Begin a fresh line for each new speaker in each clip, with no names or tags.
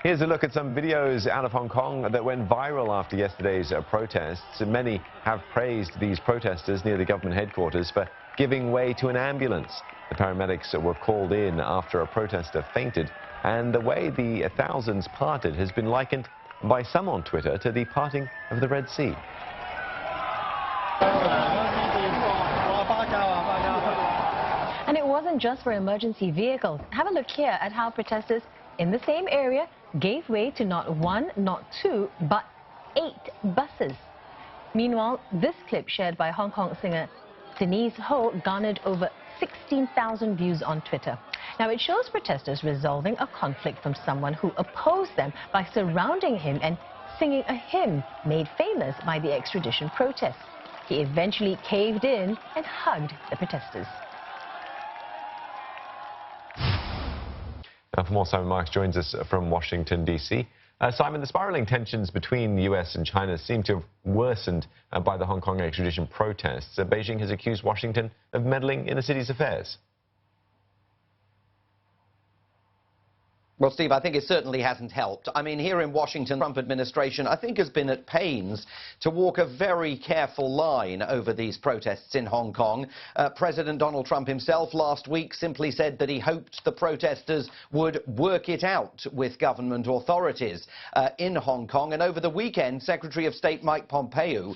Here's a look at some videos out of Hong Kong that went viral after yesterday's protests. Many have praised these protesters near the government headquarters for giving way to an ambulance. The paramedics were called in after a protester fainted, and the way the thousands parted has been likened by some on Twitter to the parting of the Red Sea.
And it wasn't just for emergency vehicles. Have a look here at how protesters in the same area gave way to not one, not two, but 8 buses. Meanwhile, this clip shared by Hong Kong singer Denise Ho garnered over 16,000 views on Twitter. Now, it shows protesters resolving a conflict from someone who opposed them by surrounding him and singing a hymn made famous by the extradition protests. He eventually caved in and hugged the protesters.
Now, for more, Simon Marks joins us from Washington, D.C. Simon, the spiraling tensions between the U.S. and China seem to have worsened by the Hong Kong extradition protests. Beijing has accused Washington of meddling in the city's affairs.
Well, Steve, I think it certainly hasn't helped. I mean, here in Washington, the Trump administration, I think, has been at pains to walk a very careful line over these protests in Hong Kong. President Donald Trump himself last week simply said that he hoped the protesters would work it out with government authorities in Hong Kong. And over the weekend, Secretary of State Mike Pompeo,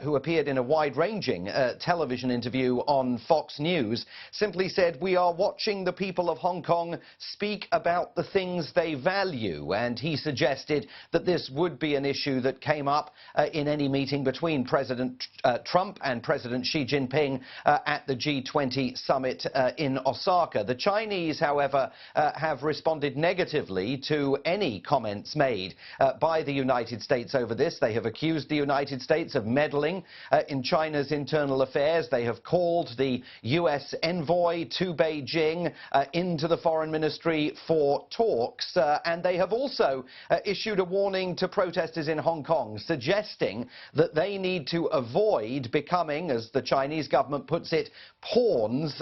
who appeared in a wide-ranging television interview on Fox News, simply said, "We are watching the people of Hong Kong speak about the things they value," and he suggested that this would be an issue that came up in any meeting between President Trump and President Xi Jinping at the G20 summit in Osaka. The Chinese, however, have responded negatively to any comments made by the United States over this. They have accused the United States of meddling in China's internal affairs. They have called the U.S. envoy to Beijing into the foreign ministry for talks, and they have also issued a warning to protesters in Hong Kong, suggesting that they need to avoid becoming, as the Chinese government puts it, pawns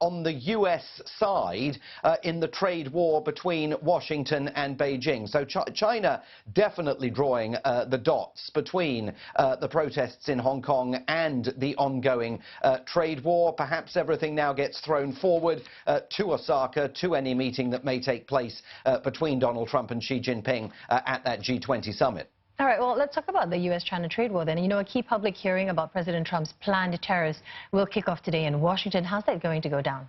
on the U.S. side in the trade war between Washington and Beijing. So China definitely drawing the dots between the protests in Hong Kong and the ongoing trade war. Perhaps everything now gets thrown forward to Osaka, to any meeting that may take place between Donald Trump and Xi Jinping at that G20 summit.
All right, well, let's talk about the U.S.-China trade war then. You know, a key public hearing about President Trump's planned tariffs will kick off today in Washington. How's that going to go down?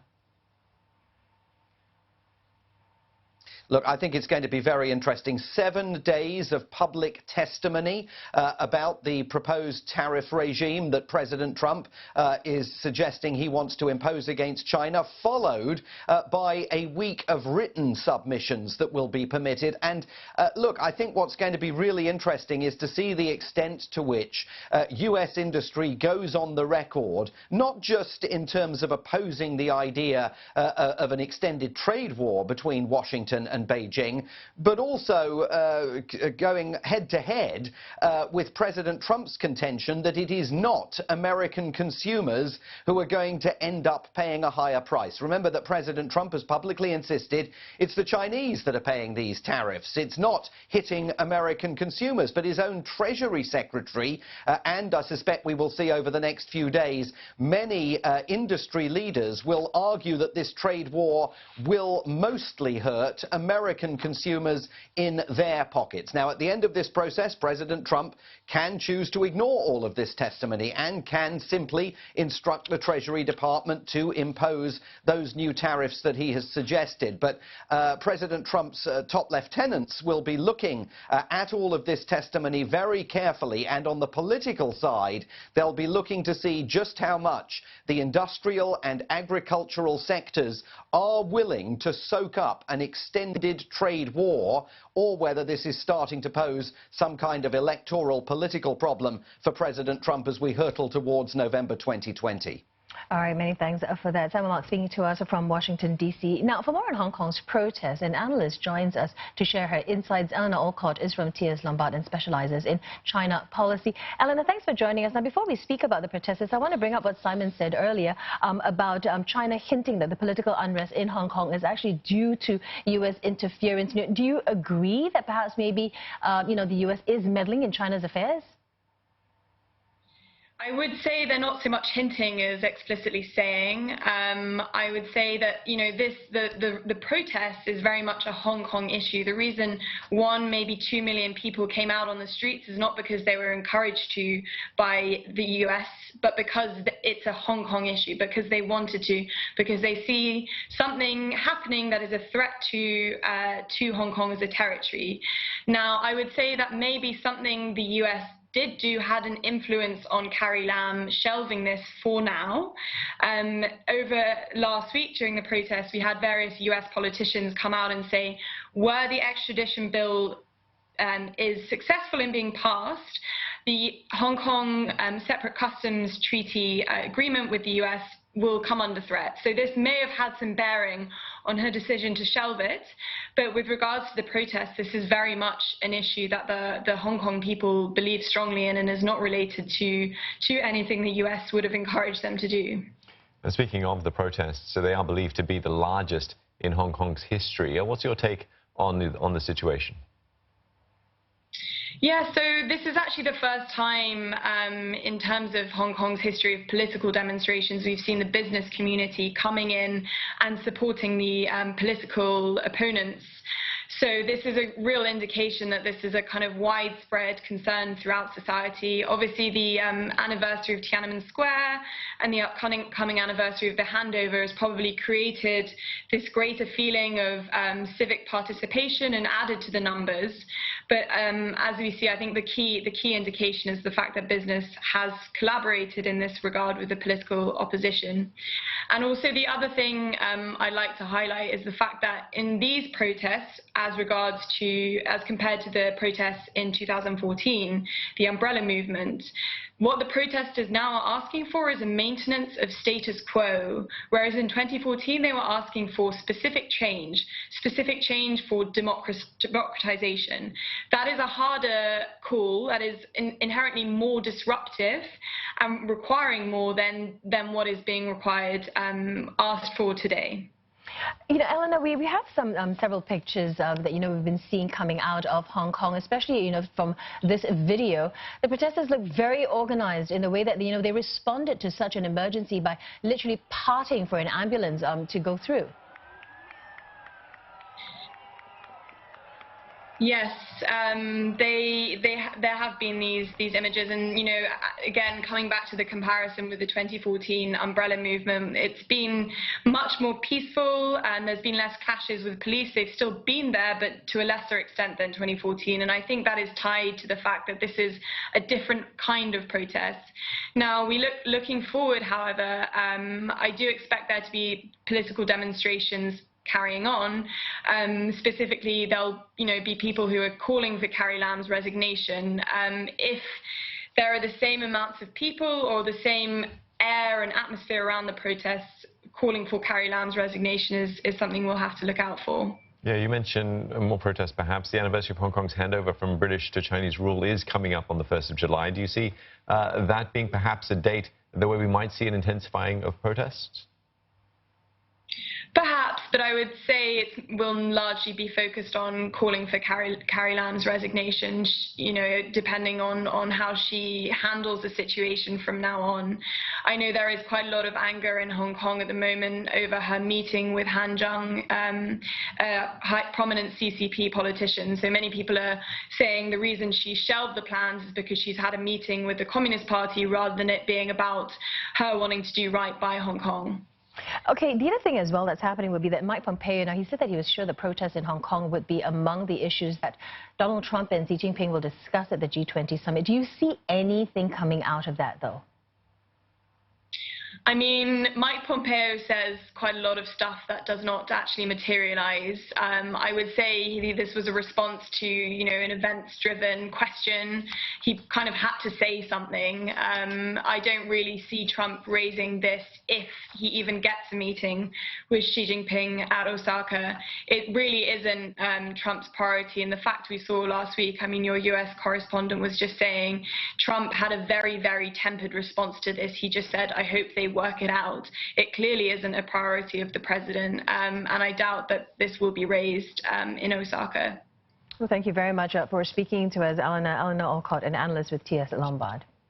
Look, I think it's going to be very interesting. 7 days of public testimony about the proposed tariff regime that President Trump is suggesting he wants to impose against China, followed by a week of written submissions that will be permitted. And look, I think what's going to be really interesting is to see the extent to which U.S. industry goes on the record, not just in terms of opposing the idea of an extended trade war between Washington and Beijing, but also going head-to-head with President Trump's contention that it is not American consumers who are going to end up paying a higher price. Remember that President Trump has publicly insisted it's the Chinese that are paying these tariffs. It's not hitting American consumers, but his own Treasury Secretary, and I suspect we will see over the next few days, many industry leaders will argue that this trade war will mostly hurt American consumers in their pockets. Now, at the end of this process, President Trump can choose to ignore all of this testimony and can simply instruct the Treasury Department to impose those new tariffs that he has suggested. But President Trump's top lieutenants will be looking at all of this testimony very carefully, and on the political side, they'll be looking to see just how much the industrial and agricultural sectors are willing to soak up an extended trade war, or whether this is starting to pose some kind of electoral political problem for President Trump as we hurtle towards November 2020.
All right, many thanks for that. Simon Mark speaking to us from Washington, D.C. Now, for more on Hong Kong's protests, an analyst joins us to share her insights. Eleanor Alcott is from T.S. Lombard and specializes in China policy. Eleanor, thanks for joining us. Now, before we speak about the protesters, I want to bring up what Simon said earlier about China hinting that the political unrest in Hong Kong is actually due to U.S. interference. Do you agree that perhaps maybe, the U.S. is meddling in China's affairs?
I would say they're not so much hinting as explicitly saying. I would say that, the protest is very much a Hong Kong issue. The reason 1, maybe 2 million people came out on the streets is not because they were encouraged to by the US, but because it's a Hong Kong issue, because they wanted to, because they see something happening that is a threat to Hong Kong as a territory. Now, I would say that maybe something the US had an influence on Carrie Lam shelving this for now. Over last week during the protest, we had various US politicians come out and say, were the extradition bill is successful in being passed, the Hong Kong separate customs treaty agreement with the US will come under threat. So this may have had some bearing on her decision to shelve it. But with regards to the protest, this is very much an issue that the Hong Kong people believe strongly in and is not related to anything the US would have encouraged them to do.
And speaking of the protests, so they are believed to be the largest in Hong Kong's history. What's your take on the situation?
Yeah, so this is actually the first time in terms of Hong Kong's history of political demonstrations, we've seen the business community coming in and supporting the political opponents. So this is a real indication that this is a kind of widespread concern throughout society. Obviously, the anniversary of Tiananmen Square and the upcoming anniversary of the handover has probably created this greater feeling of civic participation and added to the numbers. But as we see, I think the key indication is the fact that business has collaborated in this regard with the political opposition. And also the other thing I'd like to highlight is the fact that in these protests, as compared to the protests in 2014, the umbrella movement, what the protesters now are asking for is a maintenance of status quo, whereas in 2014 they were asking for specific change for democratization. That is a harder call, that is inherently more disruptive and requiring more than what is being required, asked for today.
Eleanor, we have several pictures that, we've been seeing coming out of Hong Kong, especially, from this video. The protesters look very organized in the way that, they responded to such an emergency by literally parting for an ambulance to go through.
Yes, there have been these images, and again, coming back to the comparison with the 2014 umbrella movement, it's been much more peaceful and there's been less clashes with police. They've still been there, but to a lesser extent than 2014, and I think that is tied to the fact that this is a different kind of protest. Now, looking forward, however, I do expect there to be political demonstrations carrying on. Specifically, there'll be people who are calling for Carrie Lam's resignation. If there are the same amounts of people or the same air and atmosphere around the protests, calling for Carrie Lam's resignation is something we'll have to look out for.
Yeah, you mentioned more protests perhaps. The anniversary of Hong Kong's handover from British to Chinese rule is coming up on the 1st of July. Do you see that being perhaps a date the way we might see an intensifying of protests?
Perhaps, but I would say it will largely be focused on calling for Carrie Lam's resignation, depending on how she handles the situation from now on. I know there is quite a lot of anger in Hong Kong at the moment over her meeting with Han Zheng, a prominent CCP politician. So many people are saying the reason she shelved the plans is because she's had a meeting with the Communist Party rather than it being about her wanting to do right by Hong Kong.
Okay, the other thing as well that's happening would be that Mike Pompeo, now he said that he was sure the protests in Hong Kong would be among the issues that Donald Trump and Xi Jinping will discuss at the G20 summit. Do you see anything coming out of that, though?
I mean, Mike Pompeo says quite a lot of stuff that does not actually materialize. I would say this was a response to, an events-driven question. He kind of had to say something. I don't really see Trump raising this if he even gets a meeting with Xi Jinping at Osaka. It really isn't Trump's priority. And the fact we saw last week, I mean, your US correspondent was just saying Trump had a very, very tempered response to this. He just said, I hope they work it out. It clearly isn't a priority of the president, and I doubt that this will be raised in Osaka.
Well, thank you very much for speaking to us, Eleanor Olcott, an analyst with TS Lombard.